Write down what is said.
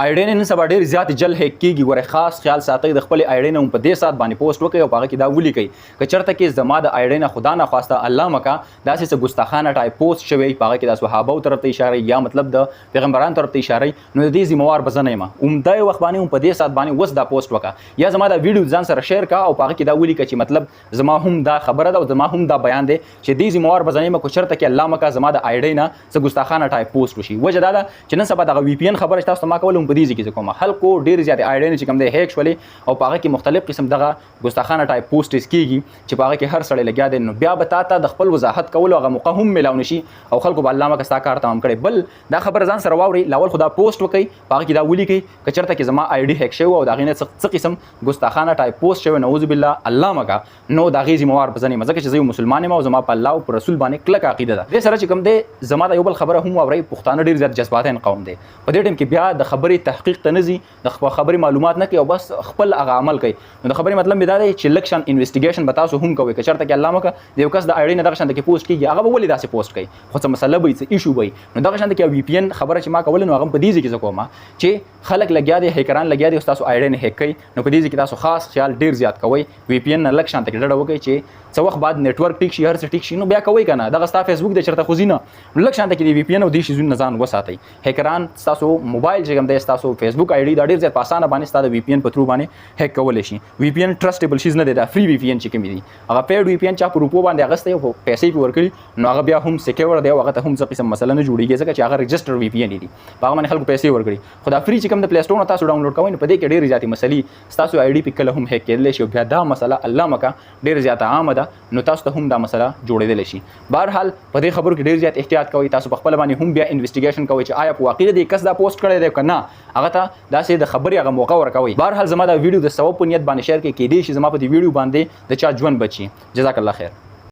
آی ډي نن سبا ډېر زیات جل هیک کیږي. ګوره خاص خیال ساتئ د خپل آی ډي نه په دې سات باندې پوسټ وکړئ او په هغه کې دا ولیکئ که چېرته کې زما د آی ډي نه خدا نه خواسته الله مکه داسې څه ګستاخانه ټایپ پوسټ شوی په هغه کې د صحابو طرف ته اشاره یا مطلب د پیغمبرانو طرف ته اشاره نو د دې ذمہوار به زه نه یم. عمده وخت باندې په دې سات باندې اوس دا پوسټ وکړه یا زما دا ویډیو ځان سره شیر کړه او په هغه کې دا ولیکه چې مطلب زما هم دا خبره ده او زما هم دا بیان دی چې دې ذمہوار به زه نه یم که چېرته کې الله مکه زما د آی ډي نه څه ګستاخانه ټایپ پوسټ وشي. وجه دا ده چې نن سبا دغه وی پی ان خبره تاسو ته ما کوله په دې ځای کې کومه خلکو ډېر زیات آی ډي چې کوم دی هیک شولې او په هغه کې مختلف قسم دغه ګستاخانه ټایپ پوسټ کیږي چې په هغه کې هر سړی لګیا دی نو بیا به تا د خپل وضاحت کولو هغه موقع هم میلاو نشي او خلکو به الله مکه ستا کار تمام کړي. بل دا خبره ځان سره واورئ لاول خو دا پوسټ وکړئ په هغه کې دا ولیکئ که چېرته کې زما آی ډي هیک شوی او د هغې نه څه قسم ګستاخانه ټایپ پوسټ شوی نعوذ بالله الله مکه نو د هغې ذمہوار به زه نه یم ځکه چې زه یو مسلمان یم او زما په الله او په رسول باندې کلک عقیده ده. دې سره چې کوم دی زما د یو بل خبره هم واورئ پښتانه ډېر زیات جذباتین قوم دی په دې ټایم کې بیا د خبرې تحقیق ته نه ځي د خبرې معلومات نه کوي او بس خپل هغه عمل کوي. نو د خبرې مطلب دا دی چې لږ شان انویسټیګیشن به تاسو هم کوئ که چېرته کې الله مکه د یو کس د آی ډي نه دغه شان کې پوسټ کېږي هغه به ولې داسې پوسټ کوي خو څه مسله به وي څه ایشو به وي. نو دغه شان کې وی پی ان خبره چې ما کوله نو هغه په دې ځای کې زه کوم چې خلک لګیا دي هیکران لګیا دي او ستاسو آی ډي نه هیک کوي نو په دې ځای کې تاسو خاص خیال ډېر زیات کوئ وی پی ان نه لږ شان کې ډډه وکړئ چې څه وخت بعد نیټورک ټیک شي هر څه ټیک شي نو بیا کوئ که نه دغه ستا فیسبوک دی چېرته خوځي نه نو لږ شانته کې د وی پی ان او دې شیزونو نه ځان وساتئ. هیکران ستاسو موبایل چې کوم دی ستاسو فیسبوک آی ډي دا ډېر زیات په اسانه باندې ستا د وی پی ان په تھرو باندې هیک کولی شي. وی پی ان ټرسټیبل شیز نه دی دا فری وی پی ان چې کوم دي هغه پیډ وی پی ان چا په روپو باندې اخیستی او پیسې پې ورکړي نو هغه بیا هم سیکیور دی او هغه ته هم څه قسم مسله نه جوړېږي ځکه چې هغه رجسټر وی پی ان دي په هغه باندې خلکو پیسې ورکړي. خو دا فری چې کوم د پلی سټور نه تاسو ډاونلوډ کوئ نو په دې کې ډېرې زیاتې مسلې ستاسو آی ډي پې کله هم هیک کېدلی شي او بیا دا مسله الله مکه ډېره زیاته عامه ده نو تاسو ته هم دا مسله جوړېدلی شي. بهرحال په دې خبرو کې ډېر زیات احتیاط کوئ تاسو په خپله باندې هم بیا انویسټیګیشن کوئ چې آیا په واقع د دې کس دا پوسټ کړی دی که نه هغه ته داسې د خبرې هغه موقع ورکوئ. بهرحال زما دا ویډیو د ثواب په نیت باندې شیر کړئ کیدای شي زما په دې ویډیو باندې د چا ژوند بچي. جزاک الله خیر.